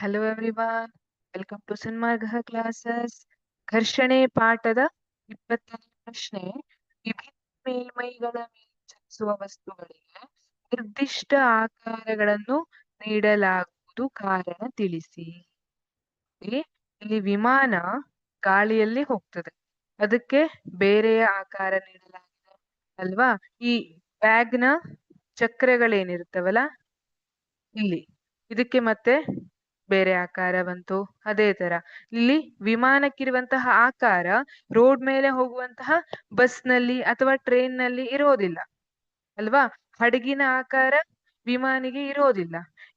Hello everyone, welcome to Sanmarga classes. ಘರ್ಷಣೆ ಪಾಠದ 20ನೇ ಪ್ರಶ್ನೆ. ವಿಭಿನ್ನ ಮೇಲ್ಮೈಗಳ ಮೇಲೆ ಚಲಿಸುವ ವಸ್ತುಗಳಿಗೆ ನಿರ್ದಿಷ್ಟ ಆಕಾರಗಳನ್ನು ನೀಡಲಾಗುವುದು, ಕಾರಣ ತಿಳಿಸಿ. ಇಲ್ಲಿ ವಿಮಾನ ಗಾಳಿಯಲ್ಲಿ ಹೋಗ್ತದೆ, ಅದಕ್ಕೆ ಬೇರೆಯ ಆಕಾರ ನೀಡಲಾಗಿದೆ ಅಲ್ವಾ. ಈ ಬ್ಯಾಗ್ನ ಚಕ್ರಗಳೇನಿರ್ತವಲ್ಲ ಇಲ್ಲಿ, ಇದಕ್ಕೆ ಮತ್ತೆ ಬೇರೆ ಆಕಾರ ಬಂತು. ಅದೇ ತರ ಇಲ್ಲಿ ವಿಮಾನಕ್ಕಿರುವಂತಹ ಆಕಾರ ರೋಡ್ ಮೇಲೆ ಹೋಗುವಂತಹ ಬಸ್ ನಲ್ಲಿ ಅಥವಾ ಟ್ರೈನ್ ನಲ್ಲಿ ಇರೋದಿಲ್ಲ ಅಲ್ವಾ. ಹಡಗಿನ ಆಕಾರ ವಿಮಾನಿಗೆ ಇರೋದಿಲ್ಲ.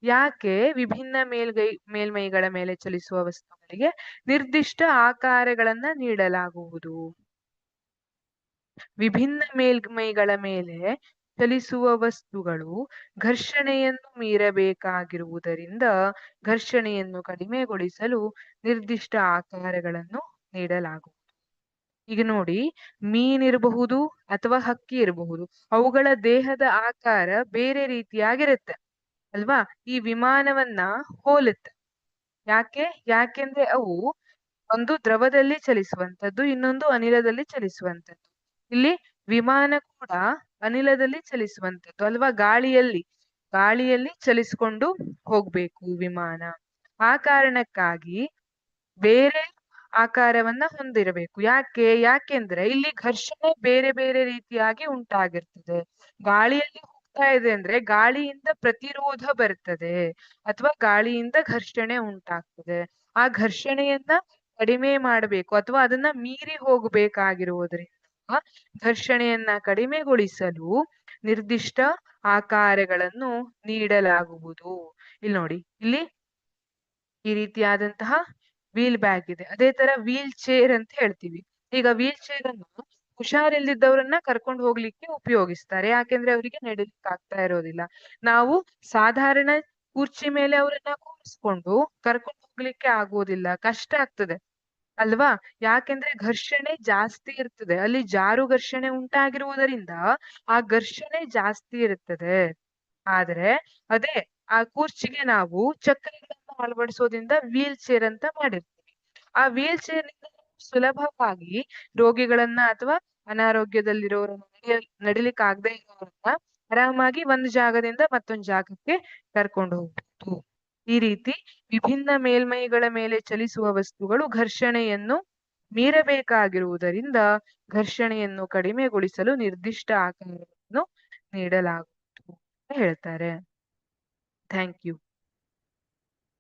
ಯಾಕೆ? ವಿಭಿನ್ನ ಮೇಲ್ಮೈಗಳ ಮೇಲೆ ಚಲಿಸುವ ವಸ್ತುಗಳಿಗೆ ನಿರ್ದಿಷ್ಟ ಆಕಾರಗಳನ್ನ ನೀಡಲಾಗುವುದು. ವಿಭಿನ್ನ ಮೇಲ್ಮೈಗಳ ಮೇಲೆ ಚಲಿಸುವ ವಸ್ತುಗಳು ಘರ್ಷಣೆಯನ್ನು ಮೀರಬೇಕಾಗಿರುವುದರಿಂದ ಘರ್ಷಣೆಯನ್ನು ಕಡಿಮೆಗೊಳಿಸಲು ನಿರ್ದಿಷ್ಟ ಆಕಾರಗಳನ್ನು ನೀಡಲಾಗುವುದು. ಈಗ ನೋಡಿ, ಮೀನಿರಬಹುದು ಅಥವಾ ಹಕ್ಕಿ ಇರಬಹುದು, ಅವುಗಳ ದೇಹದ ಆಕಾರ ಬೇರೆ ರೀತಿಯಾಗಿರುತ್ತೆ ಅಲ್ವಾ. ಈ ವಿಮಾನವನ್ನ ಹೋಲುತ್ತೆ. ಯಾಕೆಂದ್ರೆ ಅವು ಒಂದು ದ್ರವದಲ್ಲಿ ಚಲಿಸುವಂತದ್ದು, ಇನ್ನೊಂದು ಅನಿಲದಲ್ಲಿ ಚಲಿಸುವಂತದ್ದು. ಇಲ್ಲಿ ವಿಮಾನ ಕೂಡ ಅನಿಲದಲ್ಲಿ ಚಲಿಸುವಂತದ್ದು ಅಲ್ವಾ. ಗಾಳಿಯಲ್ಲಿ ಚಲಿಸಿಕೊಂಡು ಹೋಗ್ಬೇಕು ವಿಮಾನ. ಆ ಕಾರಣಕ್ಕಾಗಿ ಬೇರೆ ಆಕಾರವನ್ನ ಹೊಂದಿರಬೇಕು. ಯಾಕೆಂದ್ರೆ ಇಲ್ಲಿ ಘರ್ಷಣೆ ಬೇರೆ ಬೇರೆ ರೀತಿಯಾಗಿ ಉಂಟಾಗಿರ್ತದೆ. ಗಾಳಿಯಲ್ಲಿ ಹೋಗ್ತಾ ಇದೆ ಅಂದ್ರೆ ಗಾಳಿಯಿಂದ ಪ್ರತಿರೋಧ ಬರ್ತದೆ ಅಥವಾ ಗಾಳಿಯಿಂದ ಘರ್ಷಣೆ ಉಂಟಾಗ್ತದೆ. ಆ ಘರ್ಷಣೆಯನ್ನ ಕಡಿಮೆ ಮಾಡಬೇಕು ಅಥವಾ ಅದನ್ನ ಮೀರಿ ಹೋಗಬೇಕಾಗಿರುವುದರಿಂದ ಘರ್ಷಣೆಯನ್ನ ಕಡಿಮೆಗೊಳಿಸಲು ನಿರ್ದಿಷ್ಟ ಆಕಾರಗಳನ್ನು ನೀಡಲಾಗುವುದು. ಇಲ್ಲಿ ನೋಡಿ, ಇಲ್ಲಿ ಈ ರೀತಿಯಾದಂತಹ ವೀಲ್ ಬ್ಯಾಗ್ ಇದೆ. ಅದೇ ತರ ವೀಲ್ ಚೇರ್ ಅಂತ ಹೇಳ್ತೀವಿ. ಈಗ ವೀಲ್ ಚೇರ್ ಅನ್ನು ಹುಷಾರಿಲ್ದಿದ್ದವರನ್ನ ಕರ್ಕೊಂಡು ಹೋಗ್ಲಿಕ್ಕೆ ಉಪಯೋಗಿಸ್ತಾರೆ, ಯಾಕೆಂದ್ರೆ ಅವರಿಗೆ ನಡಿಲಿಕ್ಕೆ ಆಗ್ತಾ ಇರೋದಿಲ್ಲ. ನಾವು ಸಾಧಾರಣ ಕುರ್ಚಿ ಮೇಲೆ ಅವರನ್ನ ಕೂರಿಸ್ಕೊಂಡು ಕರ್ಕೊಂಡು ಹೋಗ್ಲಿಕ್ಕೆ ಆಗೋದಿಲ್ಲ, ಕಷ್ಟ ಆಗ್ತದೆ ಅಲ್ವಾ. ಯಾಕೆಂದ್ರೆ ಘರ್ಷಣೆ ಜಾಸ್ತಿ ಇರ್ತದೆ, ಅಲ್ಲಿ ಜಾರು ಘರ್ಷಣೆ ಉಂಟಾಗಿರುವುದರಿಂದ ಆ ಘರ್ಷಣೆ ಜಾಸ್ತಿ ಇರ್ತದೆ. ಆದ್ರೆ ಅದೇ ಆ ಕುರ್ಚಿಗೆ ನಾವು ಚಕ್ರಗಳನ್ನು ಅಳವಡಿಸೋದ್ರಿಂದ ವೀಲ್ ಚೇರ್ ಅಂತ ಮಾಡಿರ್ತೀವಿ. ಆ ವೀಲ್ ಚೇರ್ ನಿಂದ ಸುಲಭವಾಗಿ ರೋಗಿಗಳನ್ನ ಅಥವಾ ಅನಾರೋಗ್ಯದಲ್ಲಿರೋರನ್ನ ನಡಿಲಿಕ್ಕೆ ಆಗದೆ ಇರೋರನ್ನ ಆರಾಮಾಗಿ ಒಂದು ಜಾಗದಿಂದ ಮತ್ತೊಂದು ಜಾಗಕ್ಕೆ ಕರ್ಕೊಂಡು ಹೋಗ್ಬೋದು. ಈ ರೀತಿ ವಿಭಿನ್ನ ಮೇಲ್ಮೈಗಳ ಮೇಲೆ ಚಲಿಸುವ ವಸ್ತುಗಳು ಘರ್ಷಣೆಯನ್ನು ಮೀರಬೇಕಾಗಿರುವುದರಿಂದ ಘರ್ಷಣೆಯನ್ನು ಕಡಿಮೆಗೊಳಿಸಲು ನಿರ್ದಿಷ್ಟ ಆಕಾರವನ್ನು ನೀಡಲಾಗುವುದು ಅಂತ ಹೇಳ್ತಾರೆ. Thank you.